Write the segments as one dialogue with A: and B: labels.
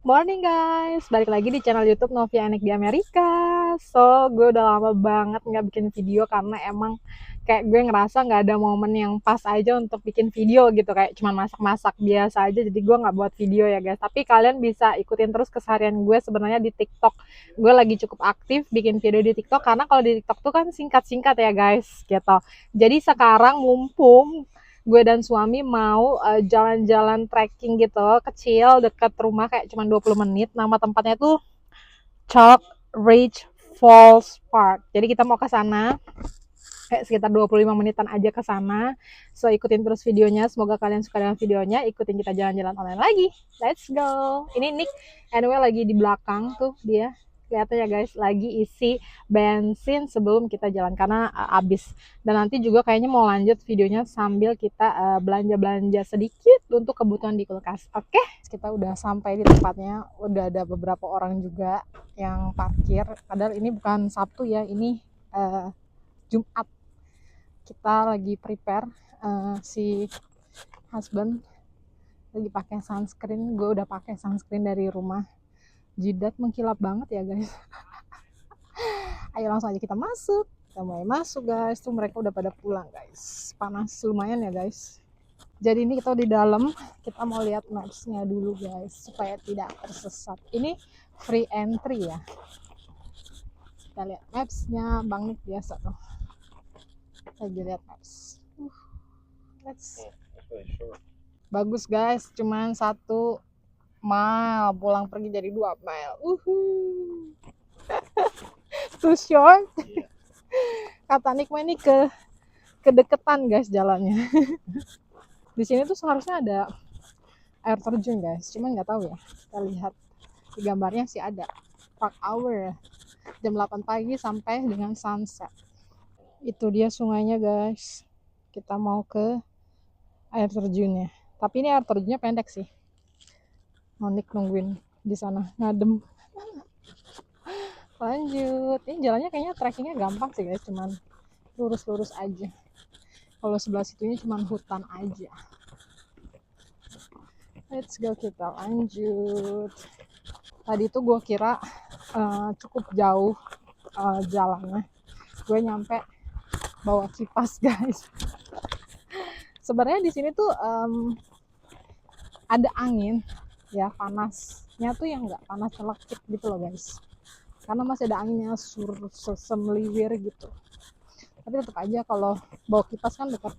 A: Morning guys, balik lagi di channel YouTube Novia Anik di Amerika. So, gue udah lama banget nggak bikin video karena emang kayak gue ngerasa nggak ada momen yang pas aja untuk bikin video gitu. Kayak cuman masak-masak biasa aja, jadi gue nggak buat video ya guys. Tapi kalian bisa ikutin terus keseharian gue sebenarnya di TikTok. Gue lagi cukup aktif bikin video di TikTok karena kalau di TikTok tuh kan singkat-singkat ya guys gitu. Jadi sekarang mumpung gue dan suami mau jalan-jalan trekking gitu kecil deket rumah kayak cuma 20 menit. Nama tempatnya tuh Chalk Ridge Falls Park. Jadi kita mau ke sana kayak sekitar 25 menitan aja ke sana. So ikutin terus videonya. Semoga kalian suka dengan videonya. Ikutin kita jalan-jalan online lagi. Let's go. Ini Nick anyway lagi di belakang tuh dia. Kelihatan ya guys, lagi isi bensin sebelum kita jalan karena habis. Dan nanti juga kayaknya mau lanjut videonya sambil kita belanja-belanja sedikit untuk kebutuhan di kulkas. Oke, kita udah sampai di tempatnya. Udah ada beberapa orang juga yang parkir. Padahal ini bukan Sabtu ya, ini Jumat. Kita lagi prepare, si husband lagi pakai sunscreen. Gue udah pakai sunscreen dari rumah. Jidat mengkilap banget ya guys. Ayo langsung aja kita masuk. Kita mulai masuk guys. Tuh mereka udah pada pulang guys. Panas lumayan ya guys. Jadi ini kita di dalam. Kita mau lihat mapsnya dulu guys supaya tidak tersesat. Ini free entry ya. Kita lihat mapsnya. Bang Nick biasa tuh lagi lihat maps. Let's bagus guys, cuman 1 mile, pulang pergi jadi 2 mile. Too short. Kata Nikma ini kedeketan guys jalannya. Di sini tuh seharusnya ada air terjun guys, cuman nggak tahu ya. Kita lihat di gambarnya sih ada. Park hour jam 8 pagi sampai dengan sunset. Itu dia sungainya guys. Kita mau ke air terjunnya. Tapi ini air terjunnya pendek sih. Monik nungguin di sana ngadem. Lanjut. Ini jalannya kayaknya trekkingnya gampang sih guys, cuman lurus-lurus aja. Kalau sebelah situnya cuman hutan aja. Let's go, kita lanjut. Tadi tuh gue kira cukup jauh jalannya. Gue nyampe bawa kipas guys. Sebenarnya di sini tuh ada angin ya, panasnya tuh yang nggak panas selekit gitu loh guys, karena masih ada anginnya semeliwir gitu. Tapi tetap aja kalau bawa kipas kan dekat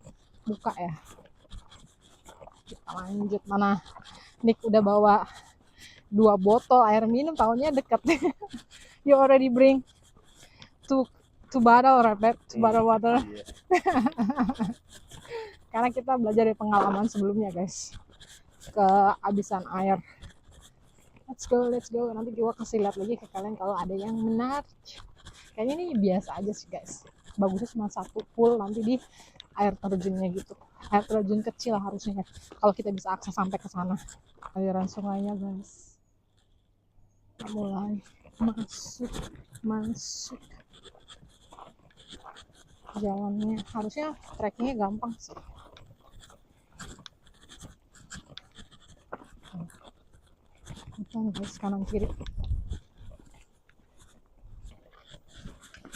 A: buka ya. Kita lanjut. Mana Nick udah bawa 2 botol air minum, tahunnya dekat. You already bring two bottle, right? 2 bottle water. Karena kita belajar dari pengalaman sebelumnya guys, kehabisan air. Let's go. Nanti gue kasih lihat lagi ke kalian kalau ada yang menarik. Kayaknya ini biasa aja sih guys. Bagusnya cuma 1 pool nanti di air terjunnya gitu. Air terjun kecil harusnya kalau kita bisa akses sampai ke sana. Aliran sungainya guys. Mulai masuk. Jalannya harusnya trekkingnya gampang sih. Bukan guys, kanan kiri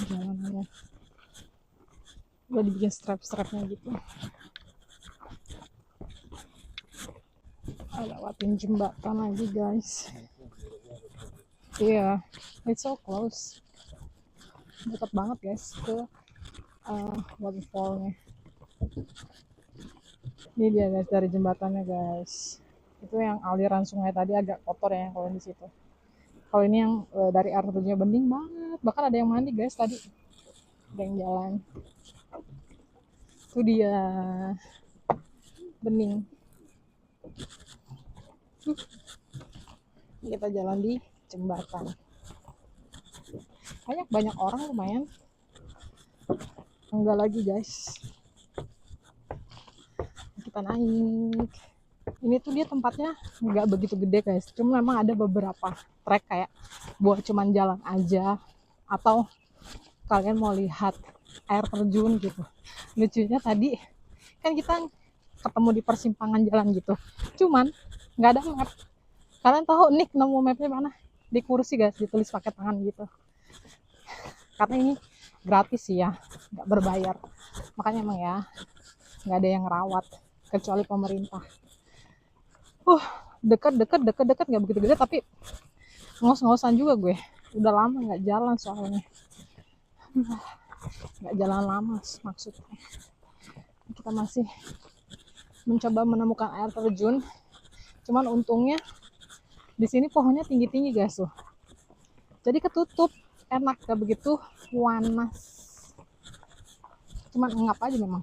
A: jalannya udah dibikin strap-strapnya gitu. Lewatin jembatan lagi guys. Iya, it's so close, dekat banget guys ke waterfallnya. Ini dia guys dari jembatannya guys. Itu yang aliran sungai tadi agak kotor ya kalau di situ. Kalau ini yang dari air terjunnya bening banget. Bahkan ada yang mandi guys tadi. Ada yang jalan. Itu dia bening. Kita jalan di jembatan. Banyak orang lumayan. Enggak lagi guys. Kita naik. Ini tuh dia tempatnya nggak begitu gede guys, cuma memang ada beberapa trek kayak buat cuman jalan aja atau kalian mau lihat air terjun gitu. Lucunya tadi kan kita ketemu di persimpangan jalan gitu, cuman nggak ada map, Kalian tahu Nick nemu mapnya mana? Di kursi guys, ditulis pakai tangan gitu. Karena ini gratis sih ya, nggak berbayar. Makanya emang ya nggak ada yang ngerawat kecuali pemerintah. Deket nggak begitu gede tapi ngos-ngosan juga gue. Udah lama nggak jalan soalnya. Nggak jalan lama maksudnya. Kita masih mencoba menemukan air terjun. Cuman untungnya di sini pohonnya tinggi-tinggi guys tuh. Jadi ketutup, enak gak begitu panas. Cuman ngap aja memang.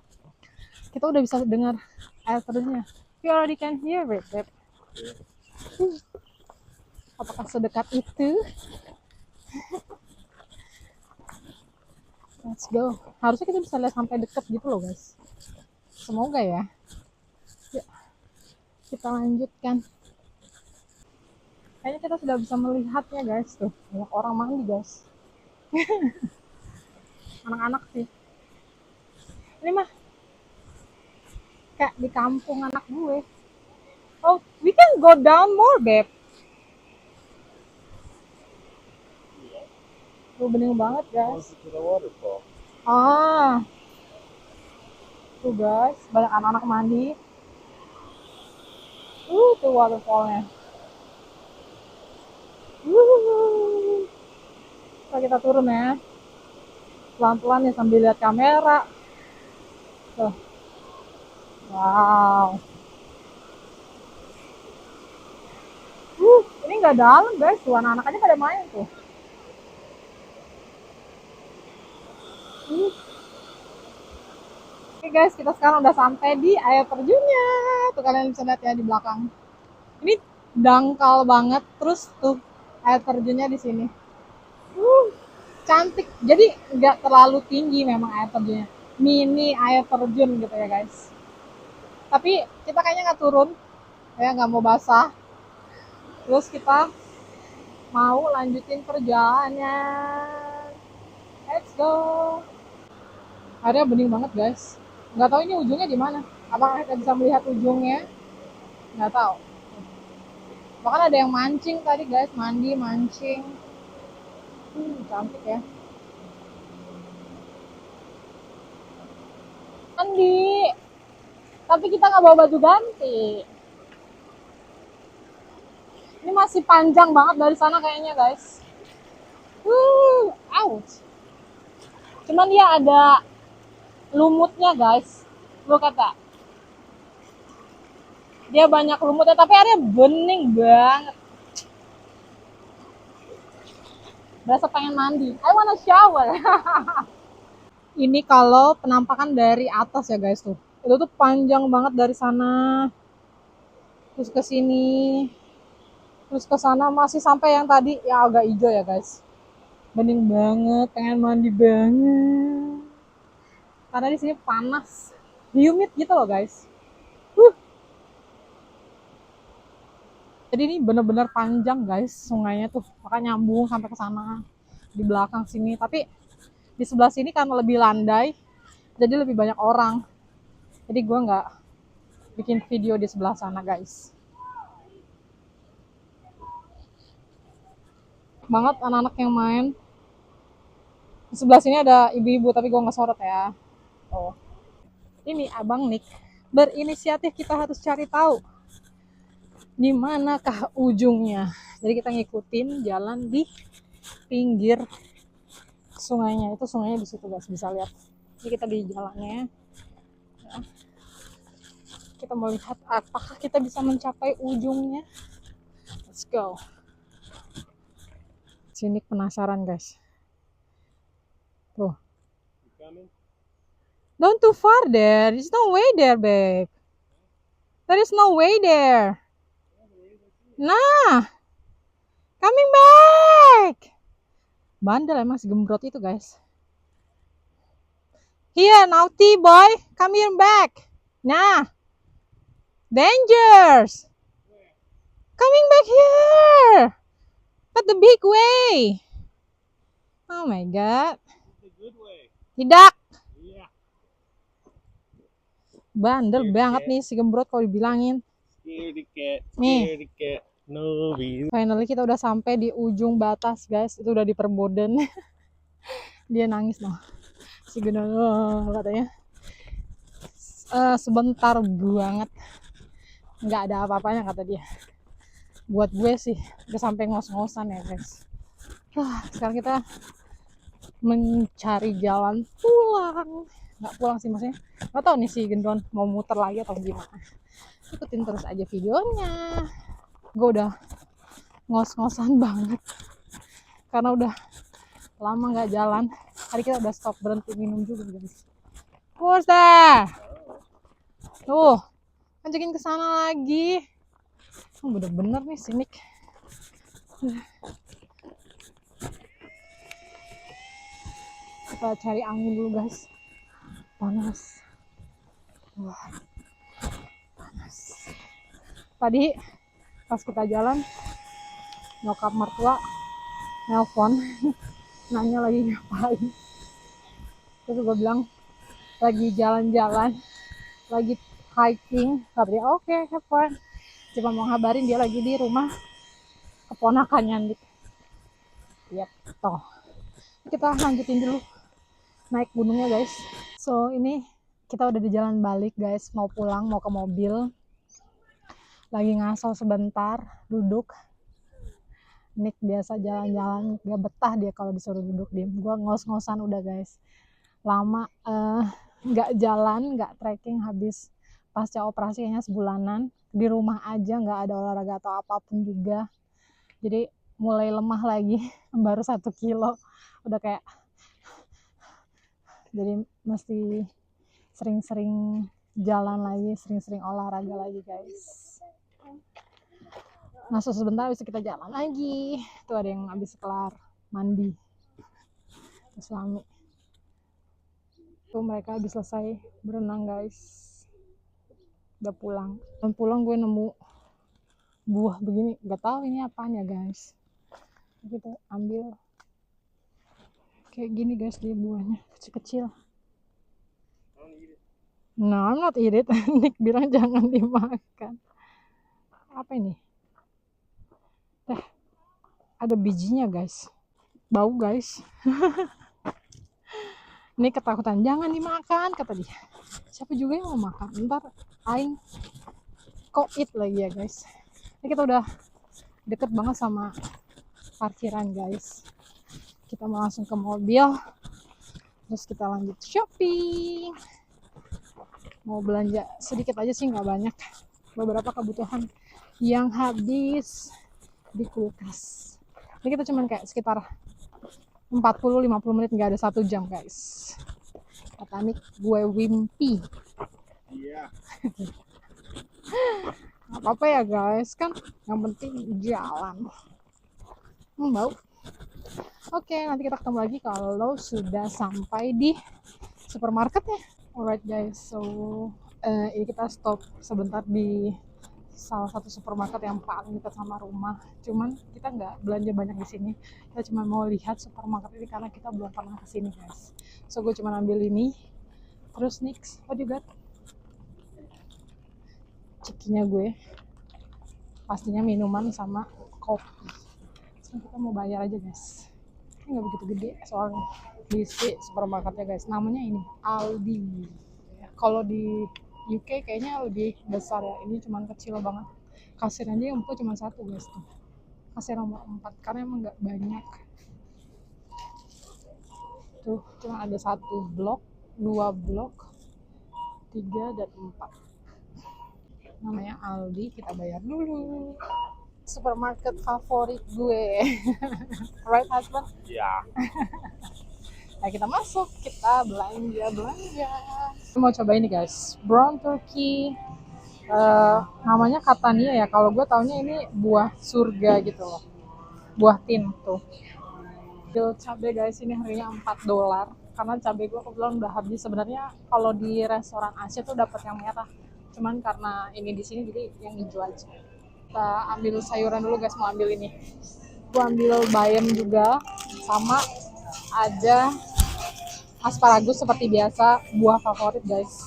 A: Kita udah bisa dengar air terjunnya. You already can hear it, babe. Apakah sedekat itu? Let's go. Harusnya kita bisa lihat sampai deket gitu loh guys. Semoga ya. Yuk, kita lanjutkan. Kayaknya kita sudah bisa melihatnya guys tuh. Banyak orang mandi guys. Anak-anak sih. Ini mah kayak di kampung anak gue. Oh, we can go down more, babe. Tuh bening banget guys. Ah, tuh guys, banyak anak-anak mandi. Tuh waterfallnya. Kita turun ya. Pelan-pelan ya sambil lihat kamera. Tuh. Wow. Ini nggak dalam guys, tuh anak-anak aja pada main tuh. Oke guys, kita sekarang udah sampai di air terjunnya. Tuh kalian bisa lihat ya di belakang. Ini dangkal banget, terus tuh air terjunnya di sini. Cantik. Jadi nggak terlalu tinggi memang air terjunnya. Mini air terjun gitu ya guys. Tapi kita kayaknya nggak turun, ya nggak mau basah. Terus kita mau lanjutin perjalanannya. Let's go. Airnya bening banget guys. Nggak tahu ini ujungnya di mana. Apakah kita bisa melihat ujungnya? Nggak tahu. Bahkan ada yang mancing tadi guys, mandi mancing. Cantik ya. Mandi. Tapi kita nggak bawa baju ganti. Ini masih panjang banget dari sana kayaknya guys. Ouch. Cuman dia ada lumutnya guys. Look at that. Dia banyak lumutnya tapi airnya bening banget. Berasa pengen mandi. I wanna shower. Ini kalau penampakan dari atas ya guys tuh. Itu tuh panjang banget dari sana. Terus ke sini. Terus ke sana masih sampai yang tadi yang agak hijau ya guys. Bening banget, pengen mandi banget. Karena di sini panas. Humid gitu loh guys. Jadi ini bener-bener panjang guys sungainya tuh, makanya nyambung sampai ke sana di belakang sini. Tapi di sebelah sini karena lebih landai, jadi lebih banyak orang. Jadi gue nggak bikin video di sebelah sana guys. Banget anak-anak yang main. Di sebelah sini ada ibu-ibu tapi gue nggak sorot ya. Oh, ini Abang Nick berinisiatif kita harus cari tahu di manakah ujungnya. Jadi kita ngikutin jalan di pinggir sungainya. Itu sungainya di situ guys, bisa lihat. Ini kita di jalannya. Ya. Kita mau lihat apakah kita bisa mencapai ujungnya. Let's go. Sini penasaran guys. Tuh. Don't too far there. There's no way there, babe. There is no way there. Nah, coming back. Bandel emang si gembrot itu guys. Here, naughty boy, come here back. Nah, dangers. Coming back here. But the big way. Oh my god. Tidak. Bandel banget nih si gembrot kalau dibilangin. Nih. Finally kita udah sampai di ujung batas guys, itu udah di Perboden. Dia nangis loh si Gendon, katanya sebentar banget, nggak ada apa-apanya kata dia. Buat gue sih udah sampai ngos-ngosan ya guys. Sekarang kita mencari jalan pulang, nggak pulang sih maksudnya, nggak tahu nih si Gendon mau muter lagi atau gimana. Ikutin terus aja videonya. Gue udah ngos-ngosan banget karena udah lama nggak jalan. Tadi kita udah stop berhenti minum juga guys. Dah tuh ngajakin ke sana lagi. Bener-bener nih sinik. Kita cari angin dulu guys. Panas. Wah, panas. Tadi pas kita jalan, nyokap mertua nelpon nanya lagi ngapain. Terus gue bilang lagi jalan-jalan, lagi hiking. Katanya oke, have fun. Cuma mau ngabarin dia lagi di rumah keponakannya. Yap, toh. Kita lanjutin dulu naik gunungnya guys. So ini kita udah di jalan balik guys, mau pulang, mau ke mobil. Lagi ngaso sebentar, duduk. Nick biasa jalan-jalan, gak betah dia kalau disuruh duduk diem. Gue ngos-ngosan udah guys. Lama gak jalan, gak trekking, habis pasca operasi kayaknya sebulanan. Di rumah aja, gak ada olahraga atau apapun juga. Jadi mulai lemah lagi, baru 1 kilo. Udah kayak, jadi mesti sering-sering jalan lagi, sering-sering olahraga lagi guys. Masuk sebentar bisa kita jalan lagi. Tuh ada yang habis kelar mandi, suami tuh, mereka habis selesai berenang guys, udah pulang. Dan pulang gue nemu buah begini, nggak tahu ini apaan ya guys. Kita ambil kayak gini guys, dia buahnya kecil-kecil. No, I'm not eat it. Nick bilang jangan dimakan. Apa ini? Ada bijinya guys, bau guys. Ini ketakutan, jangan dimakan kata dia. Siapa juga yang mau makan, ntar aing kok eat lagi ya guys. Ini kita udah deket banget sama parkiran guys. Kita mau langsung ke mobil, terus kita lanjut shopping. Mau belanja sedikit aja sih, nggak banyak. Beberapa kebutuhan yang habis di kulkas. Ini kita cuman kayak sekitar 40-50 menit, nggak ada 1 jam guys. Kata Nick, gue wimpy. Iya. Gak apa-apa ya guys, kan yang penting jalan. Bau. Oke, nanti kita ketemu lagi kalau sudah sampai di supermarketnya. Alright guys, so ini kita stop sebentar di salah satu supermarket yang paling dekat sama rumah. Cuman kita nggak belanja banyak di sini. Kita cuma mau lihat supermarket ini karena kita belum pernah kesini guys. So gue cuma ambil ini. Terus next, what you got? Cikinya gue. Pastinya minuman sama kopi. So kita mau bayar aja guys. Ini nggak begitu gede soalnya di supermarketnya guys. Namanya ini Aldi. Kalau di UK kayaknya lebih besar ya, ini cuman kecil banget. Kasir aja yang buka cuma 1 guys tuh. Kasir nomor 4 karena emang nggak banyak. Tuh cuma ada 1 blok, 2 blok, 3 dan 4. Namanya Aldi, kita bayar dulu. Supermarket favorit gue. Right husband? Iya. Nah kita masuk, kita belanja. Mau coba ini guys, brown turkey. Namanya Catania ya, kalau gue taunya ini buah surga gitu loh, buah tin tuh. Bil cabai guys, ini harganya $4 karena cabai gue kebetulan udah habis. Sebenarnya kalau di restoran Asia tuh dapat yang merah, cuman karena ini di sini jadi yang hijau aja. Kita ambil sayuran dulu guys, mau ambil ini. Gue ambil bayam juga, sama ada asparagus seperti biasa, buah favorit guys.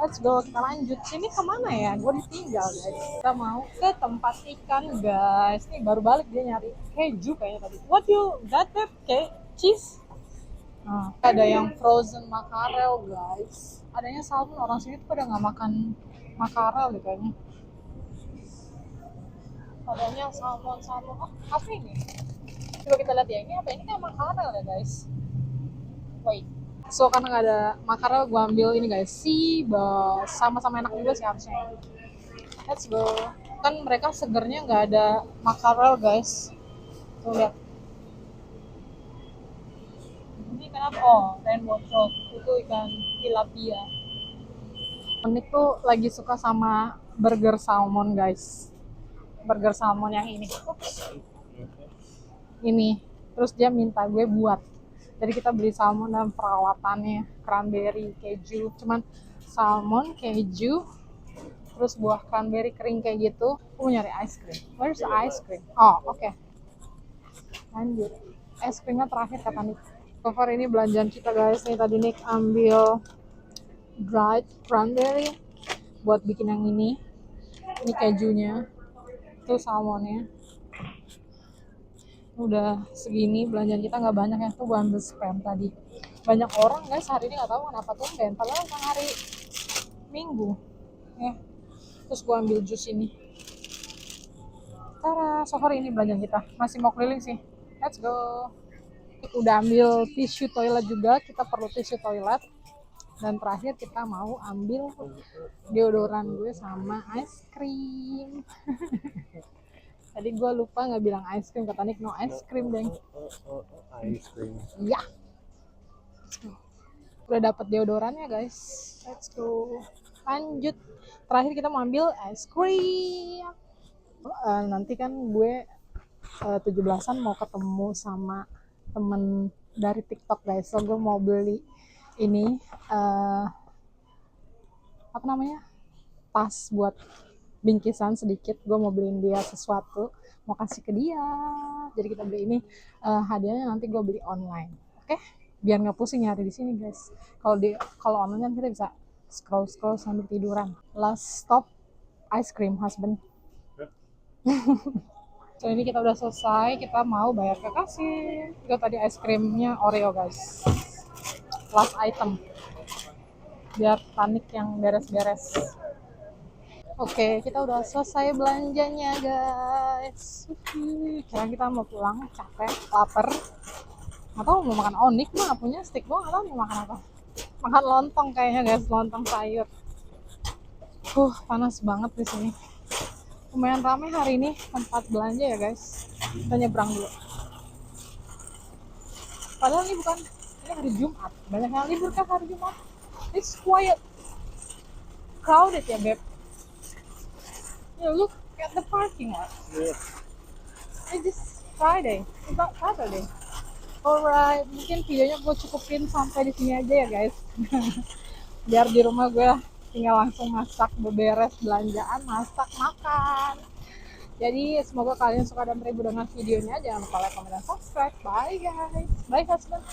A: Let's go, kita lanjut. Sini kemana ya? Gue ditinggal guys. Kita mau ke tempat ikan guys. Nih baru balik dia nyari keju kayaknya tadi. What you got that? Kayak cheese? Nah, ada yang frozen makarel guys. Adanya salmon, orang sini tuh pada nggak makan makarel deh kayaknya. Adanya salmon. Oh, apa ini? Coba kita lihat ya, ini apa? Ini kayak makarel ya guys. Wait. So karena nggak ada makarel, gue ambil ini guys. Sama-sama enak juga sih harusnya. Let's go. Kan mereka segernya nggak ada makarel guys. Tuh lihat. Ini kenapa? Oh, rainbow trout. Itu ikan tilapia. Ini tuh lagi suka sama burger salmon guys. Burger salmon yang ini. Ups. Ini. Terus dia minta gue buat. Jadi kita beli salmon dan peralatannya, cranberry, keju. Cuman salmon, keju, terus buah cranberry kering kayak gitu. Aku mau nyari ice cream. Where's the ice cream? Oh, oke. Okay. Lanjut. Es krimnya terakhir kata Nick. So far ini belanjaan kita guys. Nih tadi Nick ambil dried cranberry buat bikin yang ini. Ini kejunya. Itu salmonnya. Udah segini belanjaan kita nggak banyak ya, tuh gue ambil spam tadi. Banyak orang guys hari ini nggak tahu kenapa tumben, padahal kan hari Minggu ya. Terus gue ambil jus ini. Tara, so far ini belanjaan kita. Masih mau keliling sih. Let's go. Udah ambil tisu toilet juga, kita perlu tisu toilet. Dan terakhir kita mau ambil deodoran gue sama ice cream. Tadi gue lupa nggak bilang ice cream, kata Nick no ice cream deng.
B: Ice cream.
A: Iya. Udah dapet deodorannya guys. Let's go. Lanjut. Terakhir kita mau ambil ice cream. Nanti kan gue 17-an mau ketemu sama temen dari TikTok guys. So gue mau beli ini apa namanya? Tas buat bingkisan sedikit. Gue mau beliin dia sesuatu, mau kasih ke dia. Jadi kita beli ini, hadiahnya nanti gue beli online. Oke, biar nggak pusing nyari di sini guys. Kalau online kan kita bisa scroll sambil tiduran. Last stop ice cream husband. So ini kita udah selesai, kita mau bayar ke kasir. Itu tadi ice creamnya Oreo guys. Last item. Biar panik yang beres-beres. Oke, kita udah selesai belanjanya guys. Sekarang kita mau pulang, capek, lapar. Nggak tahu mau makan onik mah, punya stick doang, nggak tahu mau makan apa. Makan lontong kayaknya guys, lontong sayur. Panas banget di sini. Lumayan ramai hari ini tempat belanja ya guys. Kita nyebrang dulu. Padahal ini hari Jumat. Banyak yang libur kan hari Jumat. It's quiet, crowded ya beb. Look at the parking lot.
B: Yeah.
A: It's just Friday, it's not Saturday. Alright, mungkin videonya gue cukupin sampai di sini aja ya guys. Biar di rumah gue tinggal langsung masak, beberes belanjaan, masak, makan. Jadi semoga kalian suka dan terhibur dengan videonya. Jangan lupa like, comment, dan subscribe. Bye guys. Bye husband.